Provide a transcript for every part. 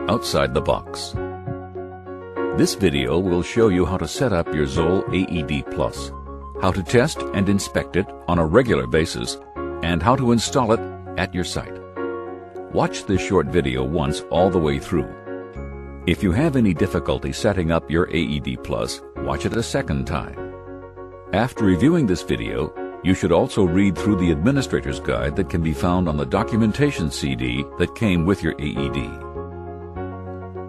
outside the box. This video will show you how to set up your Zoll AED Plus, how to test and inspect it on a regular basis, and how to install it at your site. Watch this short video once all the way through. If you have any difficulty setting up your AED Plus, watch it a second time. After reviewing this video, you should also read through the administrator's guide that can be found on the documentation CD that came with your AED.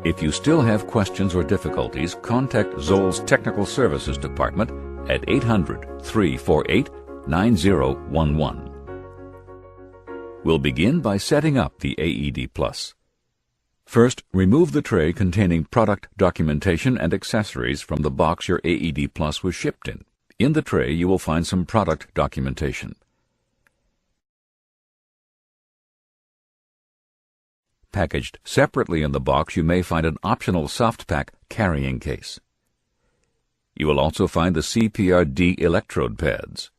If you still have questions or difficulties, contact Zoll's Technical Services Department at 800-348-9011. We'll begin by setting up the AED Plus. First, remove the tray containing product documentation and accessories from the box your AED Plus was shipped in. In the tray, you will find some product documentation. Packaged separately in the box, you may find an optional SoftPak carrying case. You will also find the CPRD electrode pads.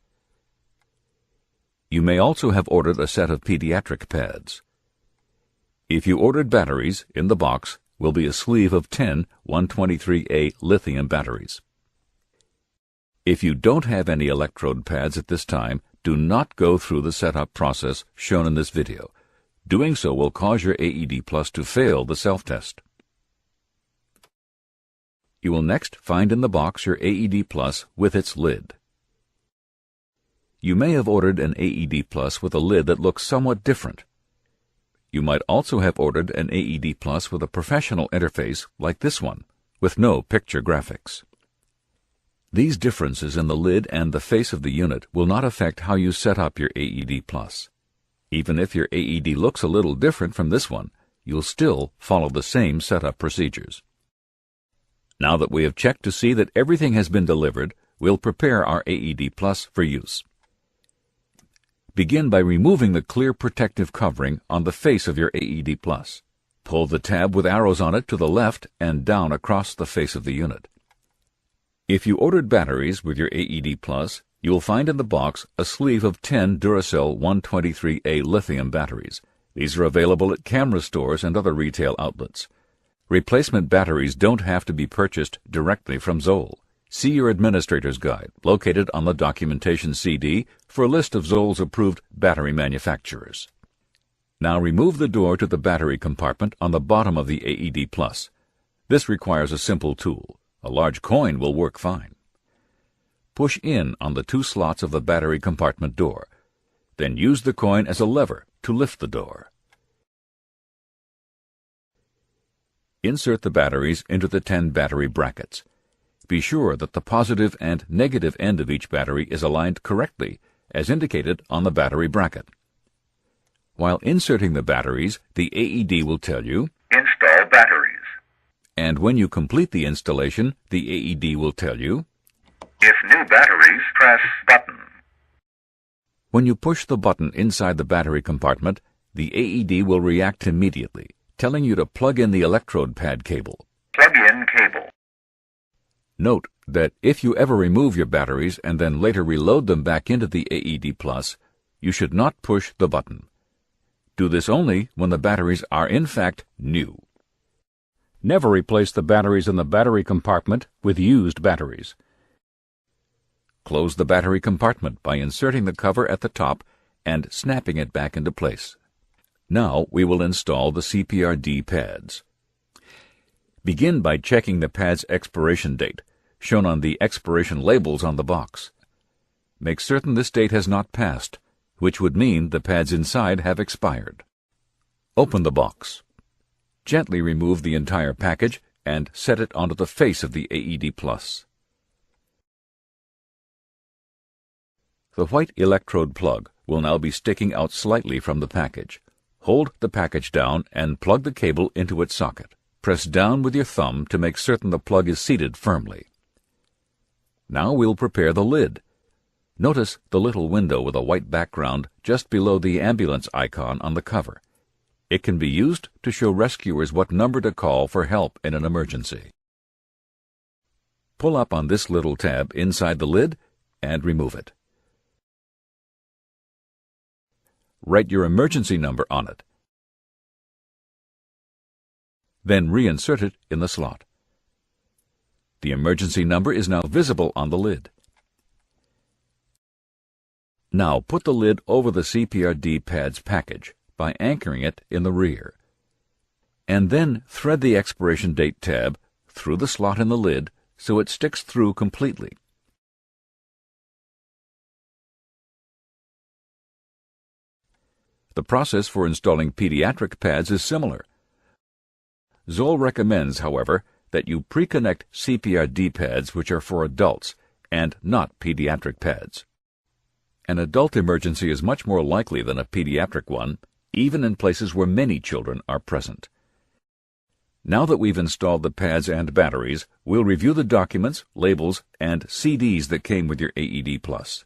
You may also have ordered a set of pediatric pads. If you ordered batteries, in the box will be a sleeve of 10 123A lithium batteries. If you don't have any electrode pads at this time, do not go through the setup process shown in this video. Doing so will cause your AED Plus to fail the self-test. You will next find in the box your AED Plus with its lid. You may have ordered an AED Plus with a lid that looks somewhat different. You might also have ordered an AED Plus with a professional interface like this one, with no picture graphics. These differences in the lid and the face of the unit will not affect how you set up your AED Plus. Even if your AED looks a little different from this one, you'll still follow the same setup procedures. Now that we have checked to see that everything has been delivered, we'll prepare our AED Plus for use. Begin by removing the clear protective covering on the face of your AED Plus. Pull the tab with arrows on it to the left and down across the face of the unit. If you ordered batteries with your AED Plus, you will find in the box a sleeve of 10 Duracell 123A lithium batteries. These are available at camera stores and other retail outlets. Replacement batteries don't have to be purchased directly from Zoll. See your administrator's guide, located on the documentation CD, for a list of Zoll's approved battery manufacturers. Now remove the door to the battery compartment on the bottom of the AED Plus. This requires a simple tool. A large coin will work fine. Push in on the two slots of the battery compartment door. Then use the coin as a lever to lift the door. Insert the batteries into the 10 battery brackets. Be sure that the positive and negative end of each battery is aligned correctly, as indicated on the battery bracket. While inserting the batteries, the AED will tell you, "Install batteries." And when you complete the installation, the AED will tell you, "If new batteries, press button." When you push the button inside the battery compartment, the AED will react immediately, telling you to plug in the electrode pad cable. Plug in cable. Note that if you ever remove your batteries and then later reload them back into the AED Plus, you should not push the button. Do this only when the batteries are in fact new. Never replace the batteries in the battery compartment with used batteries. Close the battery compartment by inserting the cover at the top and snapping it back into place. Now we will install the CPRD pads. Begin by checking the pad's expiration date, shown on the expiration labels on the box. Make certain this date has not passed, which would mean the pads inside have expired. Open the box. Gently remove the entire package and set it onto the face of the AED Plus. The white electrode plug will now be sticking out slightly from the package. Hold the package down and plug the cable into its socket. Press down with your thumb to make certain the plug is seated firmly. Now we'll prepare the lid. Notice the little window with a white background just below the ambulance icon on the cover. It can be used to show rescuers what number to call for help in an emergency. Pull up on this little tab inside the lid and remove it. Write your emergency number on it. Then reinsert it in the slot. The emergency number is now visible on the lid. Now put the lid over the CPRD pads package by anchoring it in the rear. And then thread the expiration date tab through the slot in the lid so it sticks through completely. The process for installing pediatric pads is similar. Zoll recommends, however, that you pre-connect CPRD pads which are for adults and not pediatric pads. An adult emergency is much more likely than a pediatric one, even in places where many children are present. Now that we've installed the pads and batteries, we'll review the documents, labels, and CDs that came with your AED Plus.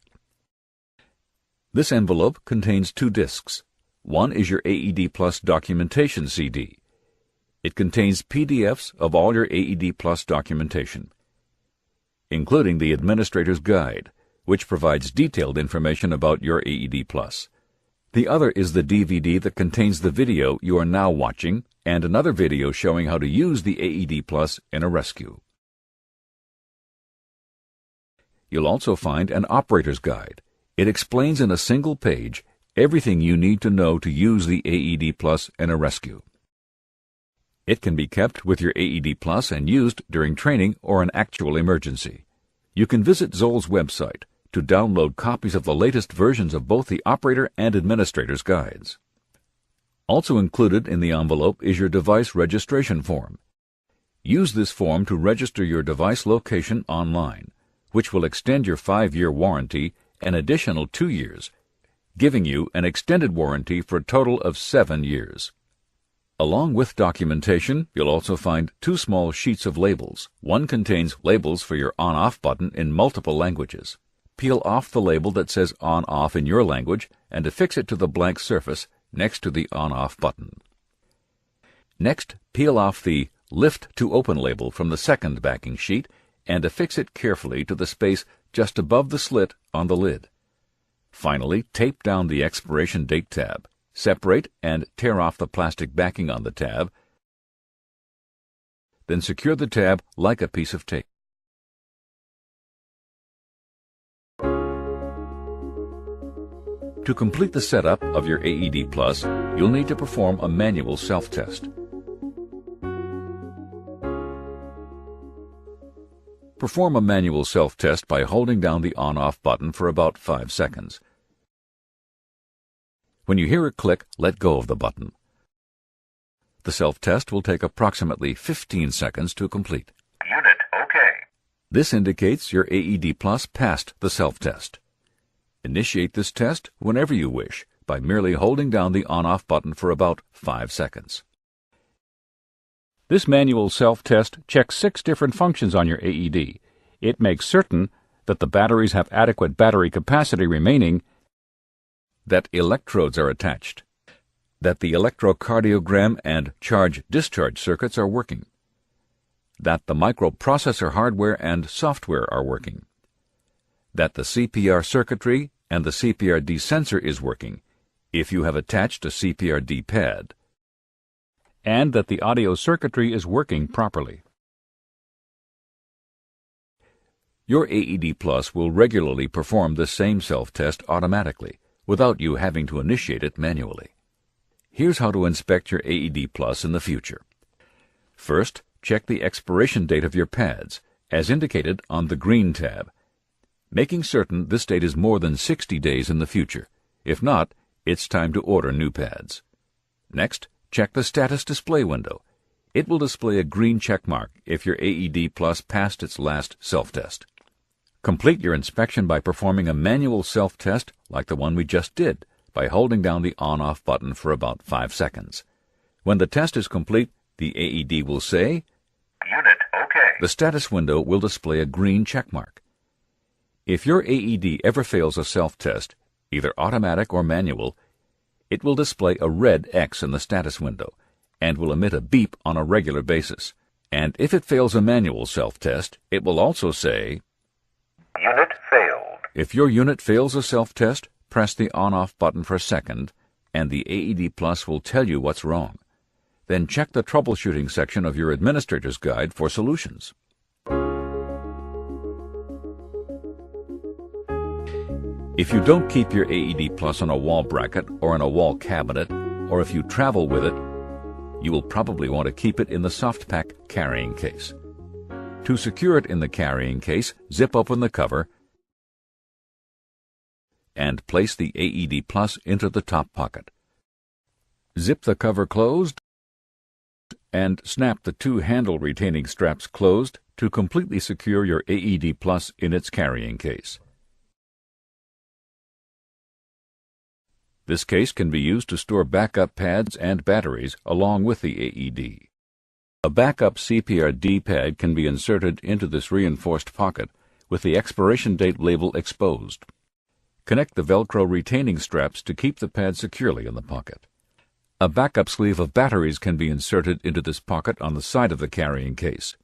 This envelope contains 2 discs. One is your AED Plus documentation CD. It contains PDFs of all your AED Plus documentation, including the Administrator's Guide, which provides detailed information about your AED Plus. The other is the DVD that contains the video you are now watching and another video showing how to use the AED Plus in a rescue. You'll also find an operator's guide. It explains in a single page everything you need to know to use the AED Plus in a rescue. It can be kept with your AED Plus and used during training or an actual emergency. You can visit Zoll's website to download copies of the latest versions of both the operator and administrator's guides. Also included in the envelope is your device registration form. Use this form to register your device location online, which will extend your 5-year warranty an additional 2 years, giving you an extended warranty for a total of 7 years. Along with documentation, you'll also find 2 small sheets of labels. One contains labels for your on-off button in multiple languages. Peel off the label that says on-off in your language and affix it to the blank surface next to the on-off button. Next, peel off the Lift to Open label from the second backing sheet and affix it carefully to the space just above the slit on the lid. Finally, tape down the expiration date tab. Separate and tear off the plastic backing on the tab. Then secure the tab like a piece of tape. To complete the setup of your AED Plus, you'll need to perform a manual self-test. Perform a manual self-test by holding down the on-off button for about 5 seconds. When you hear a click, let go of the button. The self-test will take approximately 15 seconds to complete. Unit OK. This indicates your AED Plus passed the self-test. Initiate this test whenever you wish by merely holding down the on-off button for about 5 seconds. This manual self-test checks 6 different functions on your AED. It makes certain that the batteries have adequate battery capacity remaining, that electrodes are attached, that the electrocardiogram and charge-discharge circuits are working, that the microprocessor hardware and software are working, that the CPR circuitry and the CPRD sensor is working if you have attached a CPRD pad, and that the audio circuitry is working properly. Your AED Plus will regularly perform the same self-test automatically, without you having to initiate it manually. Here's how to inspect your AED Plus in the future. First, check the expiration date of your pads, as indicated on the green tab, making certain this date is more than 60 days in the future. If not, it's time to order new pads. Next, check the status display window. It will display a green check mark if your AED Plus passed its last self-test. Complete your inspection by performing a manual self-test like the one we just did by holding down the on-off button for about 5 seconds. When the test is complete, the AED will say, Unit OK. The status window will display a green check mark. If your AED ever fails a self-test, either automatic or manual, it will display a red X in the status window and will emit a beep on a regular basis. And if it fails a manual self-test, it will also say, Unit failed. If your unit fails a self-test, press the on-off button for a second, and the AED Plus will tell you what's wrong. Then check the troubleshooting section of your administrator's guide for solutions. If you don't keep your AED Plus on a wall bracket or in a wall cabinet, or if you travel with it, you will probably want to keep it in the soft pack carrying case. To secure it in the carrying case, zip open the cover and place the AED Plus into the top pocket. Zip the cover closed and snap the two handle retaining straps closed to completely secure your AED Plus in its carrying case. This case can be used to store backup pads and batteries along with the AED. A backup CPRD pad can be inserted into this reinforced pocket with the expiration date label exposed. Connect the Velcro retaining straps to keep the pad securely in the pocket. A backup sleeve of batteries can be inserted into this pocket on the side of the carrying case.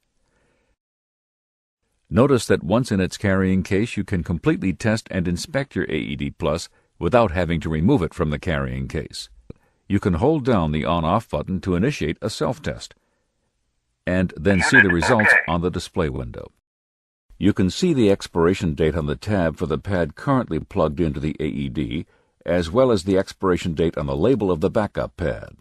Notice that once in its carrying case, you can completely test and inspect your AED Plus without having to remove it from the carrying case. You can hold down the on-off button to initiate a self-test, and then see the results on the display window. You can see the expiration date on the tab for the pad currently plugged into the AED, as well as the expiration date on the label of the backup pad.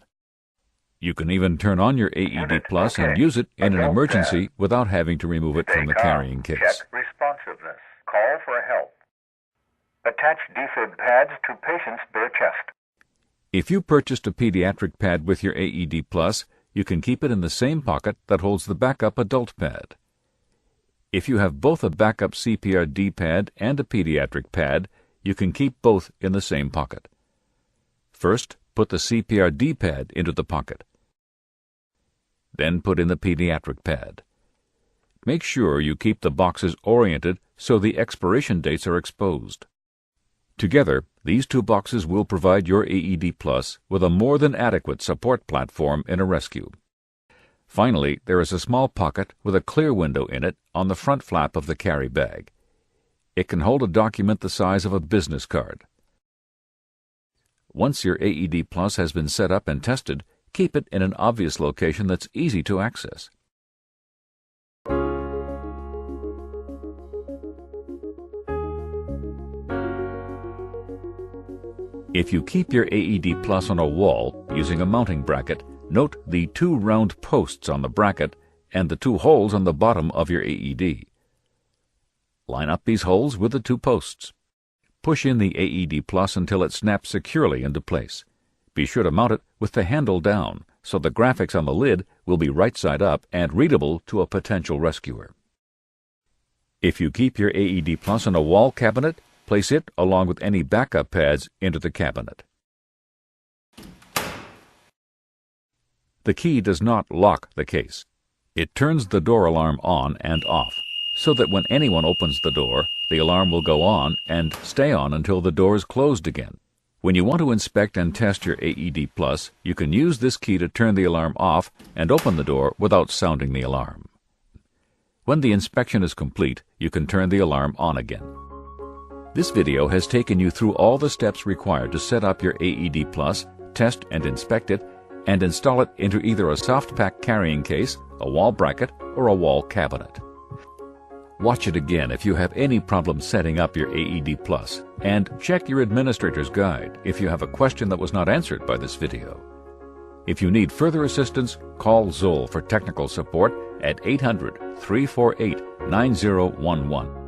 You can even turn on your AED Plus and use it in an emergency without having to remove it from the carrying case. Check responsiveness. Call for help. Attach defib pads to patient's bare chest. If you purchased a pediatric pad with your AED Plus, you can keep it in the same pocket that holds the backup adult pad. If you have both a backup CPRD pad and a pediatric pad, you can keep both in the same pocket. First, put the CPRD pad into the pocket. Then put in the pediatric pad. Make sure you keep the boxes oriented so the expiration dates are exposed. Together, these two boxes will provide your AED Plus with a more than adequate support platform in a rescue. Finally, there is a small pocket with a clear window in it on the front flap of the carry bag. It can hold a document the size of a business card. Once your AED Plus has been set up and tested, keep it in an obvious location that's easy to access. If you keep your AED Plus on a wall using a mounting bracket, note the two round posts on the bracket and the two holes on the bottom of your AED. Line up these holes with the two posts. Push in the AED Plus until it snaps securely into place. Be sure to mount it with the handle down, so the graphics on the lid will be right side up and readable to a potential rescuer. If you keep your AED Plus in a wall cabinet, place it, along with any backup pads, into the cabinet. The key does not lock the case. It turns the door alarm on and off, so that when anyone opens the door, the alarm will go on and stay on until the door is closed again. When you want to inspect and test your AED Plus, you can use this key to turn the alarm off and open the door without sounding the alarm. When the inspection is complete, you can turn the alarm on again. This video has taken you through all the steps required to set up your AED Plus, test and inspect it, and install it into either a soft pack carrying case, a wall bracket, or a wall cabinet. Watch it again if you have any problem setting up your AED Plus, and check your administrator's guide if you have a question that was not answered by this video. If you need further assistance, call Zoll for technical support at 800-348-9011.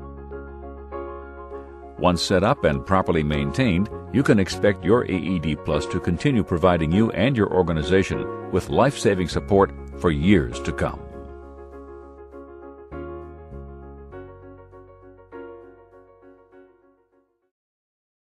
Once set up and properly maintained, you can expect your AED Plus to continue providing you and your organization with life-saving support for years to come.